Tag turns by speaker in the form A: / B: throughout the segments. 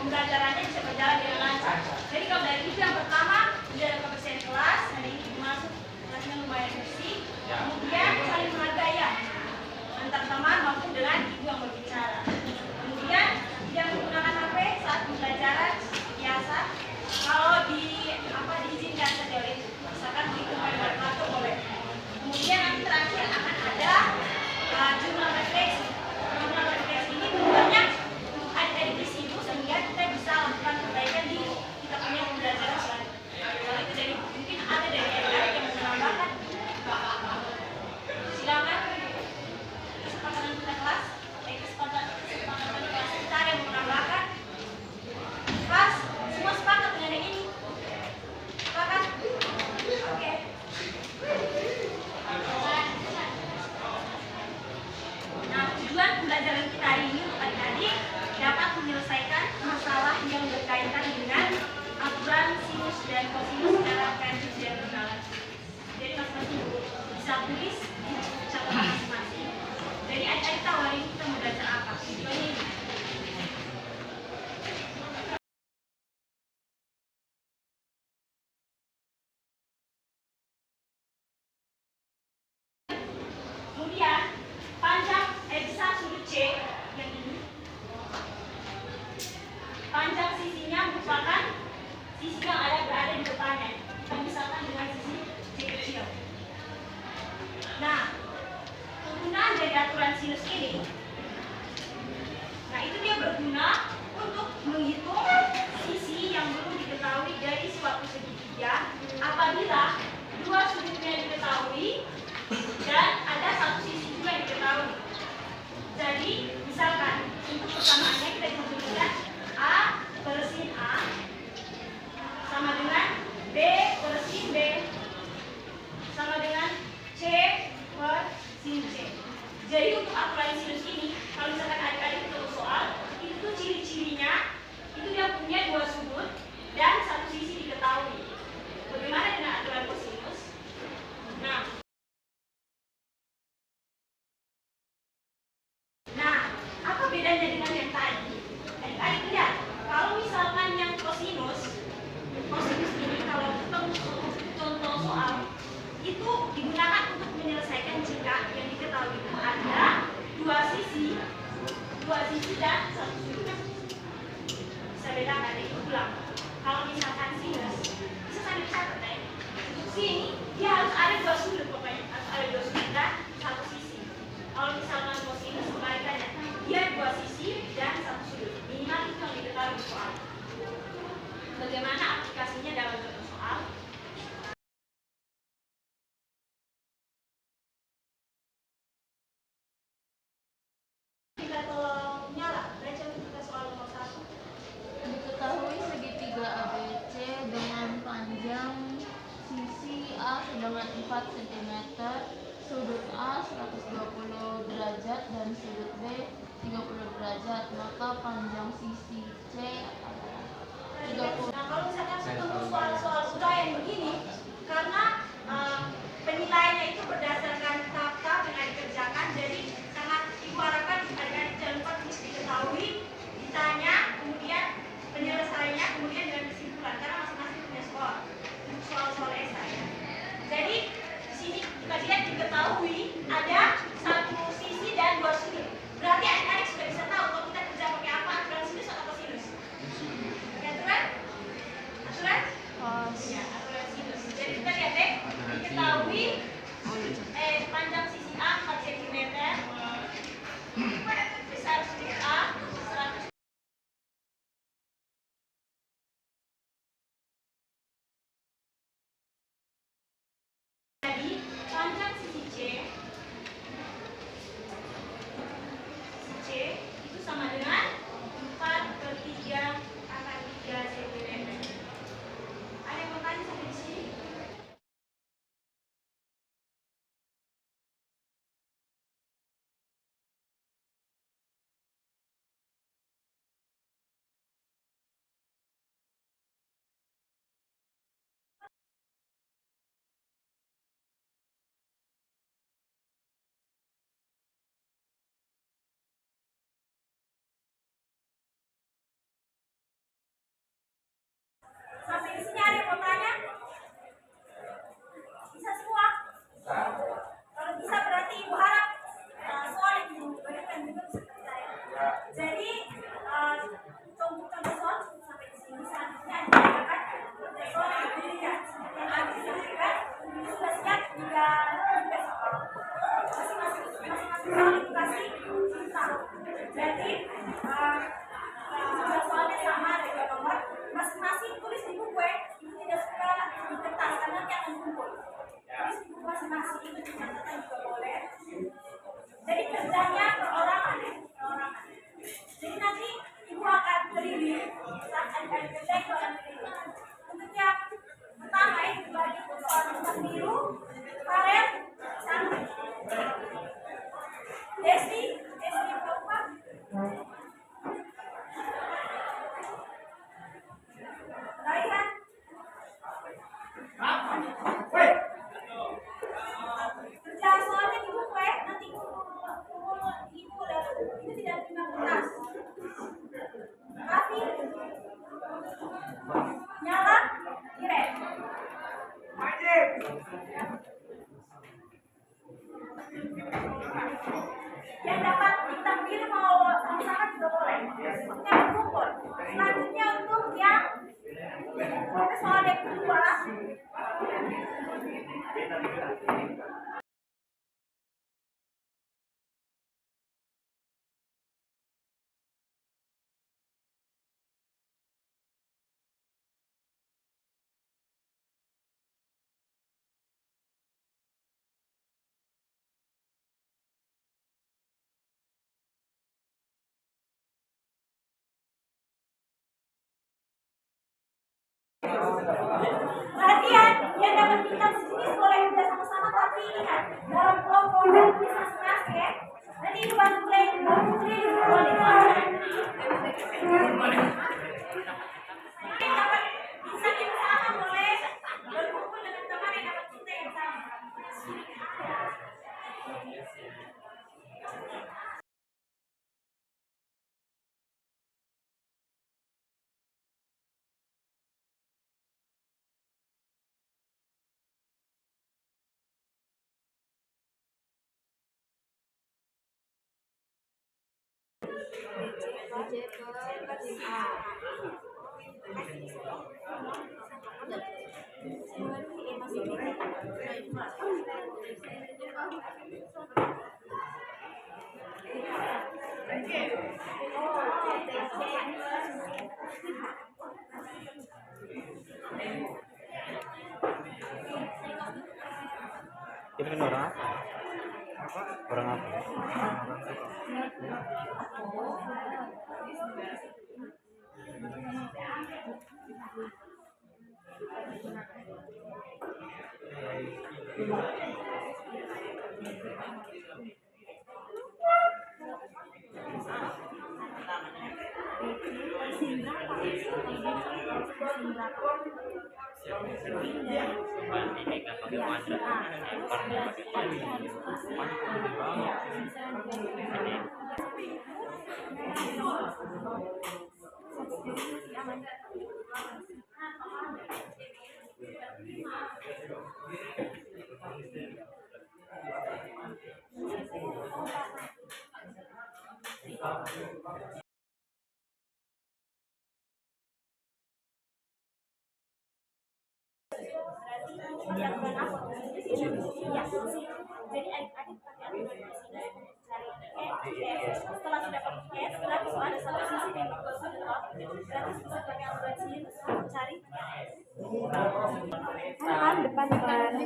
A: pembelajarannya bisa berjalan dengan lancar. Jadi kalau dari itu yang pertama, tidak ada kebersihan kelas, hari ini masuk kelasnya lumayan bersih. Kemudian saling menghargai ya, antar teman maupun dengan ibu yang berbicara. Kemudian tidak menggunakan HP saat pembelajaran biasa. Kalau diizinkan saja oleh itu, misalkan menghitung kalkulator boleh. Kemudian nanti terakhir akan ada jurnal refleksi. Jurnal refleksi ini tujuannya untuk adik-adik di sini sehingga kita bisa lakukan perbaikan di kita punya pembelajaran selanjutnya. Kalau itu dari mungkin ada dari adik-adik yang menambahkan. Silakan. Kesepakatan kita kelas, kesepakatan kelas kita yang menambahkan. Kelas semua sepakat dengan yang ini. Sepakat? Oke. Nah, tujuan pembelajaran kita hari ini untuk adik-adik dapat menyelesaikan masalah yang berkaitan dengan aturan sinus dan kosinus secara kreatif dan analisis. Jadi masing-masing bisa tulis di catatan masing-masing. Jadi adik-adik tahu hari ini kita mau belajar apa? Tujuannya ini. Kemudian panjang bisa sudut C yang ini. Panjang sisinya merupakan sisi yang berada di depannya. Kita misalkan dengan sisi C kecil. Nah, penggunaan dari aturan sinus ini, nah itu dia berguna untuk menghitung sisi yang belum diketahui dari suatu segitiga apabila dua sudutnya diketahui dan ada satu sisi juga yang diketahui. Jadi, misalkan untuk persamaannya kita bisa tuliskan A per sin A sama dengan B per sin B sama dengan C per sin C. Jadi untuk aturan sinus ini, kalau misalkan adik-adik tahu soal, itu ciri-cirinya itu dia punya dua sudut dan satu sisi diketahui. Bagaimana dengan aturan kosinus? Nah, apa bedanya dengan yang tadi? Adik-adik lihat, kalau misalkan yang kosinus ini kalau ketemu contoh soal itu digunakan untuk menyelesaikan jika yang diketahui itu ada dua sisi dan satu sudut. Bisa bedakan, itu ulang. Kalau misalkan sinus, bisa sambil catat ya. Untuk sini dia harus ada dua sudut pokoknya, harus ada dua sudut dan satu sisi. Kalau misalkan kosinus kebalikannya, dia dua sisi dan satu sudut. Minimal itu yang diketahui soal. Bagaimana aplikasinya dalam contoh soal? Kita tolong nyala, baca untuk kita soal nomor 1.
B: Diketahui segitiga ABC dengan panjang sisi A sedangkan 4 cm, sudut A 120 derajat dan sudut B 30 derajat, maka panjang sisi C adalah 30.
A: Nah, kalau misalkan untuk soal-soal uraian begini, karena penilaiannya itu berdasarkan tahap-tahap yang dikerjakan, jadi sangat ibu harapkan adik-adik jangan lupa terus diketahui, ditanya, kemudian penyelesaiannya, kemudian dengan kesimpulan, karena masing-masing punya skor untuk soal-soal esai. Jadi di sini kita lihat diketahui ada satu sisi dan dua sudut. Berarti adik-adik sudah bisa tahu kalau kita kerja pakai apa, aturan sinus atau kosinus. Untuk yang pertama itu bagi warna biru, karet, sama. Desi berapa? Raihan. Kerjaan soalnya di buku ya, nanti ibu lihat itu tidak terima kertas. Tapi nyala, kirim. Yang dapat bintang biru mau sama-sama juga boleh. Yang kumpul. Selanjutnya untuk yang soal yang kedua. Perhatian, yang dapat bintang sejenis boleh juga sama-sama, tapi ingat dalam kelompok dan tulis masing-masing ya. Nanti itu bantu play boleh. Yang dapat bintang yang sama boleh berkumpul dengan teman yang dapat bintang yang sama.
C: Itu kan orang apa? Orang apa?
A: Jadi adik-adik pakai aturan di sini cari setelah sudah pakai berarti ada satu sisi yang berarti bisa pakai aturan sini cari depan yang pertama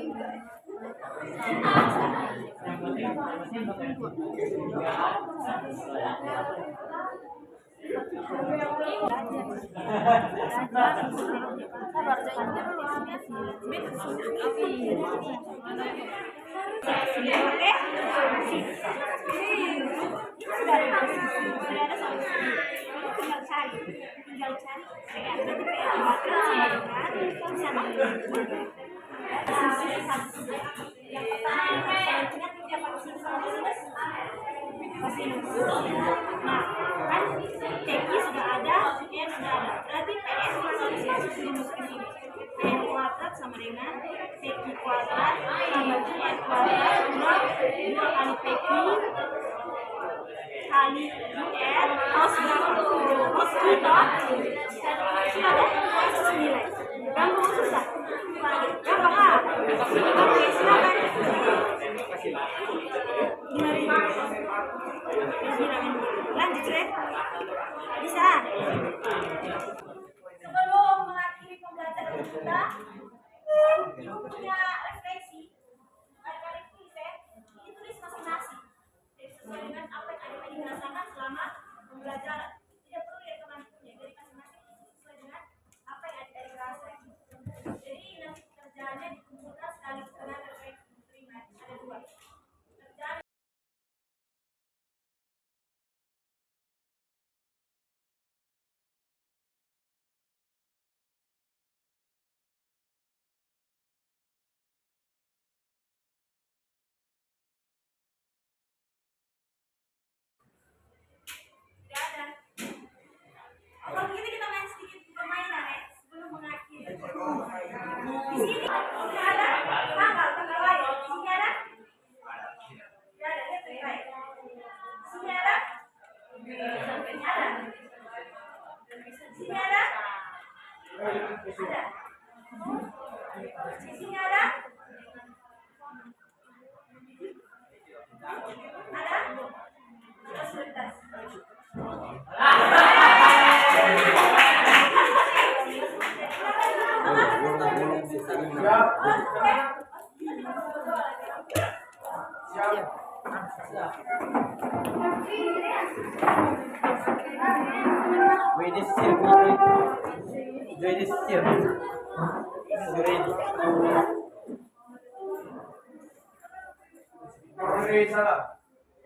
A: nah kan TK sudah ada, UN sudah ada, berarti PS masih dimasukin sini. PN kuadrat sama dengan PQ kuadrat sama UN kuadrat dua kali PQ kali UN cos berapa? Cos kita sudah ada cos nilai. Gampang susah? Gampang ah? Oke, silakan. Lanjut ya. Bisa. Sebelum mengakhiri pembelajaran kita, punya refleksi. Kali-kali tulis ya. Ini tulis masing-masing. Sesuai dengan apa yang adik-adik rasakan selama pembelajaran. Tidak perlu ya teman-teman. Jadi masing-masing Sisinya ada? Ada? Sebentar.
C: Wait, this is here. Wait, this is here. Ready.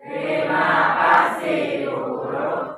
D: Terima kasih, guru.